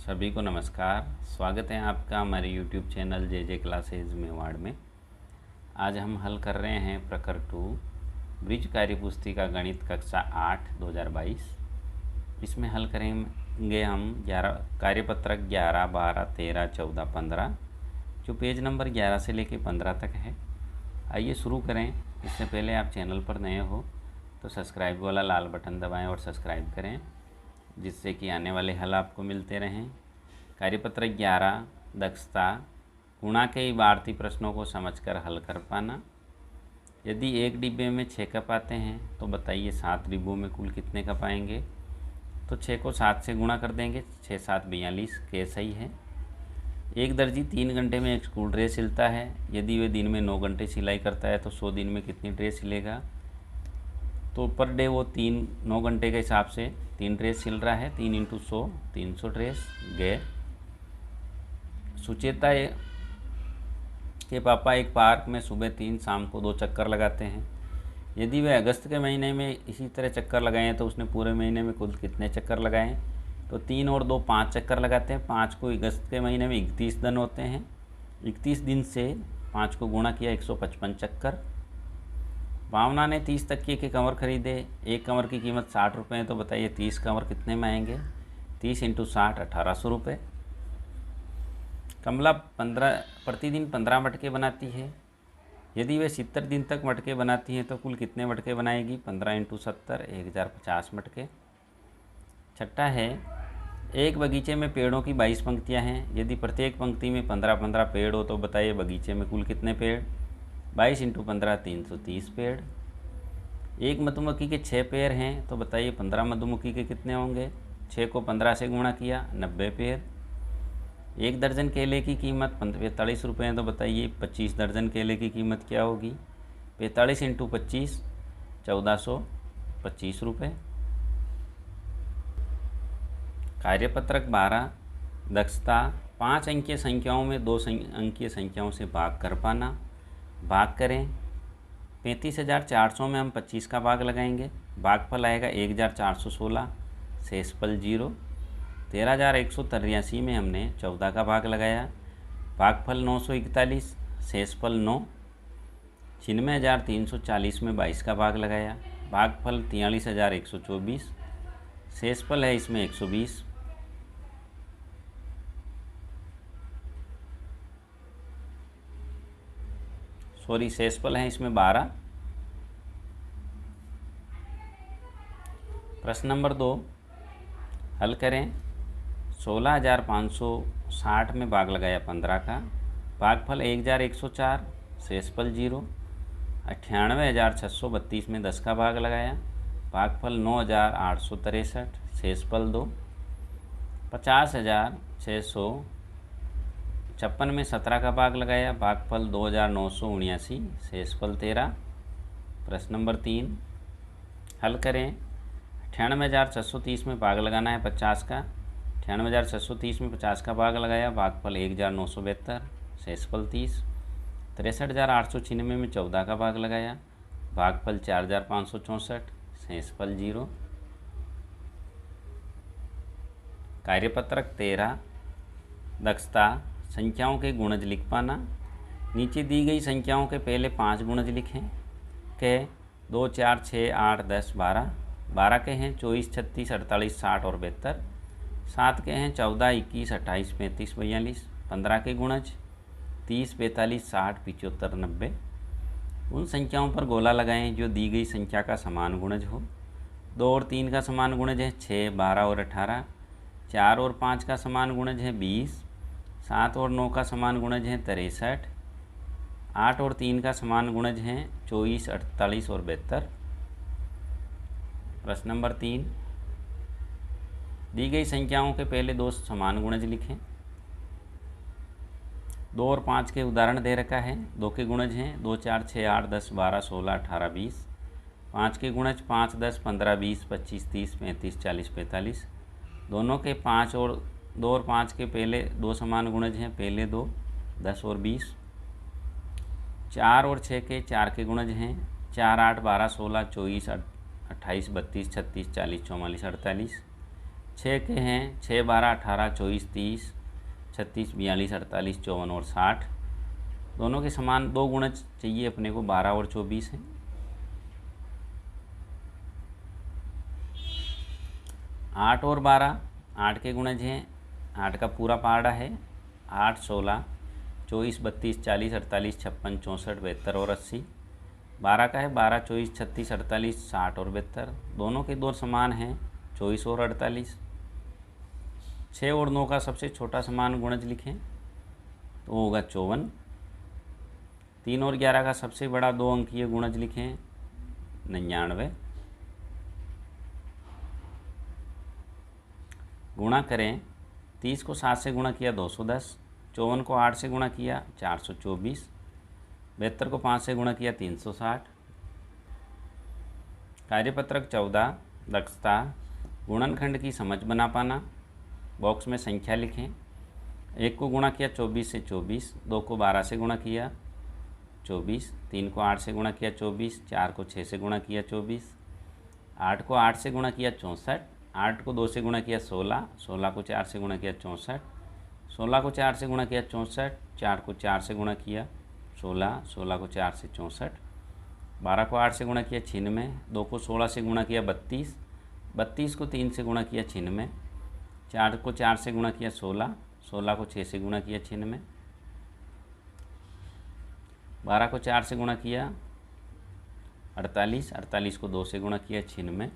सभी को नमस्कार। स्वागत है आपका हमारे YouTube चैनल जे क्लासेज मेवाड़ में। आज हम हल कर रहे हैं प्रकर 2 ब्रिज कार्यपुस्तिका गणित कक्षा 8 2022। इसमें हल करेंगे हम 11 कार्यपत्रक 11, 12, 13, 14, 15 जो पेज नंबर 11 से लेके 15 तक है। आइए शुरू करें। इससे पहले आप चैनल पर नए हो तो सब्सक्राइब वाला लाल बटन दबाएं और सब्सक्राइब करें, जिससे कि आने वाले हल आपको मिलते रहें। कार्यपत्रक 11 दक्षता गुणा के इबारती प्रश्नों को समझकर हल कर पाना। यदि एक डिब्बे में 6 कप आते हैं तो बताइए 7 डिब्बों में कुल कितने कप आएंगे। तो 6 को 7 से गुणा कर देंगे, 6 7 42 के सही है। एक दर्जी 3 घंटे में एक स्कूल ड्रेस सिलता है। यदि वे दिन में 9 घंटे सिलाई करता है तो 100 दिन में कितनी ड्रेस सिलेगा। तो पर डे वो 9 घंटे के हिसाब से 3 ड्रेस सिल रहा है। 3 × 100 300 ड्रेस गए। सुचेता के पापा एक पार्क में सुबह 3 शाम को 2 चक्कर लगाते हैं। यदि वह अगस्त के महीने में इसी तरह चक्कर लगाए तो उसने पूरे महीने में कुल कितने चक्कर लगाए। तो 3 और 2 5 चक्कर लगाते हैं। 5 को अगस्त के महीने में 31 दिन होते हैं। 31 दिन से 5 को गुणा किया 155 चक्कर। भावना ने 30 तकिए के कवर खरीदे। एक कवर की कीमत 60 रुपये है। तो बताइए 30 कवर कितने में आएंगे। 30 × 60 1800 रुपये। कमला प्रतिदिन 15 मटके बनाती है। यदि वे 70 दिन तक मटके बनाती है तो कुल कितने मटके बनाएगी। 15 × 70 1050 मटके। छठा है, एक बगीचे में पेड़ों की 22 पंक्तियाँ हैं। यदि प्रत्येक पंक्ति में 15-15 पेड़ हो तो बताइए बगीचे में कुल कितने पेड़। 22 × 15 330 पेड़। एक मधुमक्खी के 6 पैर हैं तो बताइए 15 मधुमक्खी के कितने होंगे। 6 को 15 से गुणा किया 90 पैर। एक दर्जन केले की कीमत 45 रुपये है तो बताइए 25 दर्जन केले की कीमत क्या होगी। 45 × 25 1425 रुपये। कार्यपत्रक 12 दक्षता 5 अंकीय संख्याओं में 2 अंकीय संख्याओं से भाग कर पाना। भाग करें। 35,400 में हम 25 का भाग लगाएंगे। भागफल आएगा 1,416, शेषफल 0। 13,183 में हमने 14 का भाग लगाया। भागफल 941, शेषफल 9। 96,340 में 22 का भाग लगाया। भागफल 43,124, शेषफल है इसमें 120। शेषफल है इसमें 12। प्रश्न नंबर 2 हल करें। 16,560 में भाग लगाया 15 का। भागफल 1,104, शेषफल 0। 98,632 में 10 का भाग लगाया। भागफल 9,863, शेषफल 2। 50,656 में 17 का भाग लगाया। भागफल 2,979, शेषफल 13। प्रश्न नंबर 3 हल करें। 98,630 में भाग लगाना है 50 का। 98,630 में 50 का भाग लगाया। भागफल 1,972, शेषफल 30। 63,896 में 14 का भाग लगाया। भागफल 4,564, शेषफल 0। कार्यपत्रक 13 दक्षता संख्याओं के गुणज लिख पाना। नीचे दी गई संख्याओं के पहले 5 गुणज लिखें। के 2 4 6 8 10 12। 12 के हैं 24 36 48 60 और 72। 7 के हैं 14 21 28 35 42। 15 के गुणज 30 45 60 75 90। उन संख्याओं पर गोला लगाएं जो दी गई संख्या का समान गुणज हो। 2 और 3 का समान गुणज है 6 12 और 18। 4 और 5 का समान गुणज है 20। 7 और 9 का समान गुणज है 63। 8 और 3 का समान गुणज है 24 48 और 72। प्रश्न नंबर 3 दी गई संख्याओं के पहले 2 समान गुणज लिखें। 2 और 5 के उदाहरण दे रखा है। 2 के गुणज हैं 2 4 6 8 10 12 16 18 20। 5 के गुणज 5 10 15 20 25 30 35 40 45। दोनों के 5 और 2 और 5 के पहले 2 समान गुणज हैं। पहले 2 10 और 20। 4 और 6 के 4 के गुणज हैं 4 8 12 16 24 28 32 36 40 44 48। 6 के हैं 6, 12, 18, 24, 30, 36, 42, 48, 54 और 60। दोनों के समान दो गुणज चाहिए अपने को, 12 और 24 हैं। 8 और 12, 8 के गुणज हैं, 8 का पूरा पहाड़ा है। 8, 16, 24, 32, 40, 48, 56, 64, 72 और 80। 12 का है 12, 24, 36, 48, 60 और 72। दोनों के दो समान हैं, 24 और 48। 6 और 9 का सबसे छोटा समान गुणज लिखें तो वो होगा 54। 3 और 11 का सबसे बड़ा दो अंकीय गुणज लिखें 99। गुणा करें, 30 को 7 से गुणा किया 210, 54 को 8 से गुणा किया 424, 72 को 5 से गुणा किया 360। कार्यपत्रक 14, दक्षता गुणनखंड की समझ बना पाना। बॉक्स में संख्या लिखें। 1 को गुणा किया 24 से 24, 2 को 12 से गुणा किया 24, 3 को 8 से गुणा किया 24, 4 को 6 से गुणा किया 24, 8 को 8 से गुणा किया 64, 8 को 2 से गुणा किया 16, 16 को 4 से गुणा किया 64, 16 को 4 से गुणा किया 64, 4 को 4 से गुणा किया 16, 16 को 4 से 64, 12 को 8 से गुणा किया 96, 2 को 16 से गुणा किया 32, 32 को 3 से गुणा किया 96, 4 को 4 से गुणा किया 16, 16 को 6 से गुणा किया 96, 12 को 4 से गुणा किया 48, 48 को 2 से गुणा किया 96।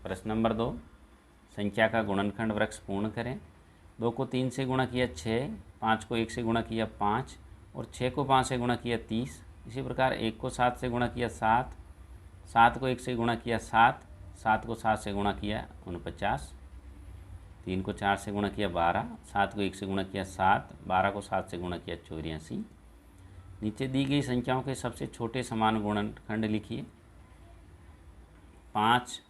प्रश्न नंबर 2, संख्या का गुणनखंड वृक्ष पूर्ण करें। 2 को 3 से गुणा किया 6, 5 को 1 से गुणा किया 5 और 6 को 5 से गुणा किया 30। इसी प्रकार 1 को 7 से गुणा किया 7, 7 को 1 से गुणा किया 7, 7 को 7 से गुणा किया 49, 3 को 4 से गुणा किया 12, 7 को 1 से गुणा किया 7, 12 को 7 से गुणा किया 84। नीचे दी गई संख्याओं के सबसे छोटे समान गुणनखंड लिखिए। 5,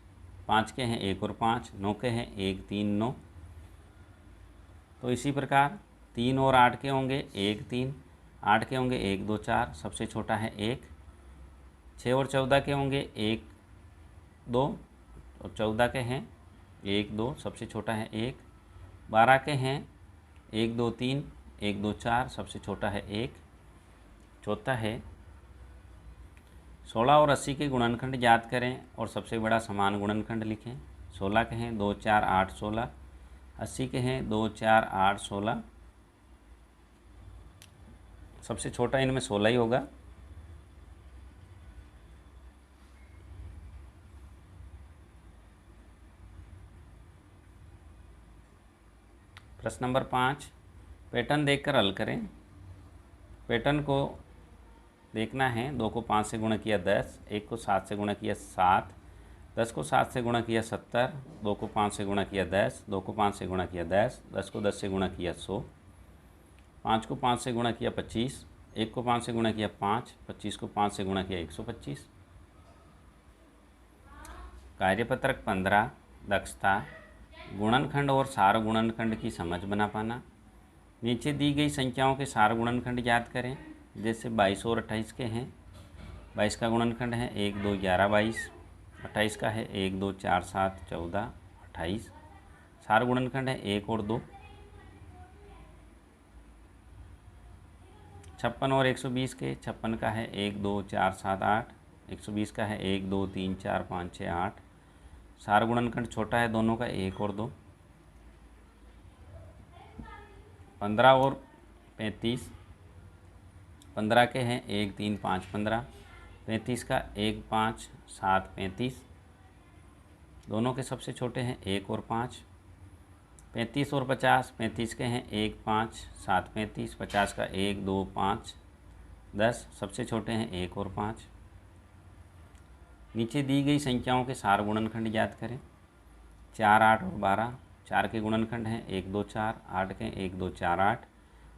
5 के हैं 1 और 5, 9 के हैं 1, 3, 9। तो इसी प्रकार 3 और 8 के होंगे 1, 3, 8 के होंगे 1, 2, 4, सबसे छोटा है 1। 6 और 14 के होंगे 1, 2 और 14 के हैं 1, 2, सबसे छोटा है 1। 12 के हैं 1, 2, 3, 1, 2, 4, सबसे छोटा है 1। चौथा है 16 और 80 के गुणनखंड ज्ञात करें और सबसे बड़ा समान गुणनखंड लिखें। 16 के हैं 2, 4, 8, 16, 80 के हैं 2, 4, 8, 16, सबसे छोटा इनमें 16 ही होगा। प्रश्न नंबर 5, पैटर्न देखकर हल करें। पैटर्न को देखना है। 2 को 5 से गुणा किया 10, 1 को 7 से गुणा किया 7, 10 को 7 से गुणा किया 70, 2 को 5 से गुणा किया 10, 2 को 5 से गुणा किया 10, 10 को 10 से गुणा किया 100, 5 को 5 से गुणा किया 25, 1 को 5 से गुणा किया 5, 25 को 5 से गुणा किया 125। कार्यपत्रक 15, दक्षता गुणनखंड और सार गुणनखंड की समझ बना पाना। नीचे दी गई संख्याओं के सार गुणनखंड ज्ञात करें। जैसे 22 और 28 के हैं। 22 का गुणनखंड है 1, 2, 11, 22। 28 का है 1, 2, 4, 7, 14, 28। सार गुणनखंड है 1 और 2। 56 और 120 के। 56 का है 1, 2, 4, 7, 8। 120 का है 1, 2, 3, 4, 5, 6, 8। सार गुणनखंड छोटा है दोनों का 1 और 2। 15 और 35। 15 के हैं 1, 3, 5, 15। 35 का 1, 5, 7, 35। दोनों के सबसे छोटे हैं 1 और 5। 35 और 50। 35 के हैं 1, 5, 7, 35। 50 का 1, 2, 5, 10। सबसे छोटे हैं 1 और 5। नीचे दी गई संख्याओं के सार गुणनखंड ज्ञात करें। 4, 8 और 12। 4 के गुणनखंड हैं 1, 2, 4। 8 के 1, 2, 4, 8।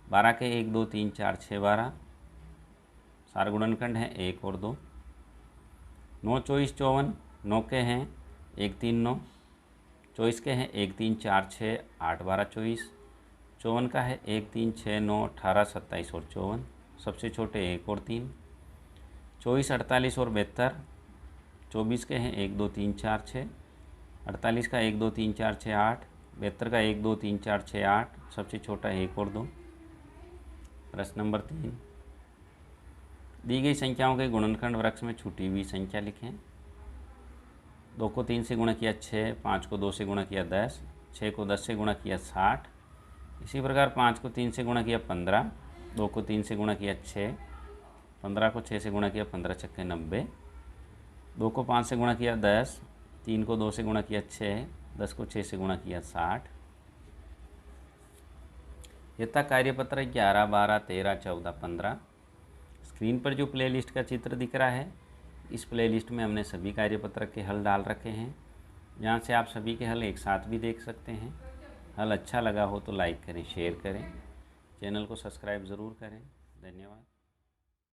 12 के 1, 2, 3, 4, 6, 12। सार गुणनखंड हैं 1 और 2। 9, 24, 54। 9 के हैं 1, 3, 9। 24 के हैं 1, 3, 4, 6, 8, 12, 24। 54 का है 1, 3, 6, 9, 18, 27 और 54। सबसे छोटे 1 और 3। 24, 48 और 72। 24 के हैं 1, 2, 3, 4, 6। 48 का 1 2 3 4 6 8, 72 का 1 2 3 4 6 8, सबसे छोटा 1 और 2। प्रश्न नंबर 3, दी गई संख्याओं के गुणनखंड वृक्ष में छूटी हुई संख्या लिखें। 2 को 3 से गुणा किया 6, 5 को 2 से गुणा किया 10, 6 को 10 से गुणा किया 60। इसी प्रकार 5 को 3 से गुणा किया 15, 2 को 3 से गुणा किया 6, 15 को 6 से गुणा किया 15 छक्के 90, 2 को 5 से गुणा किया 10, 3 को 2 से गुणा किया 6, 10 को 6 से गुणा किया 60। यथा कार्यपत्र 11, 12, 13, 14, 15। स्क्रीन पर जो प्लेलिस्ट का चित्र दिख रहा है, इस प्लेलिस्ट में हमने सभी कार्यपत्र के हल डाल रखे हैं, जहाँ से आप सभी के हल एक साथ भी देख सकते हैं। हल अच्छा लगा हो तो लाइक करें, शेयर करें, चैनल को सब्सक्राइब ज़रूर करें। धन्यवाद।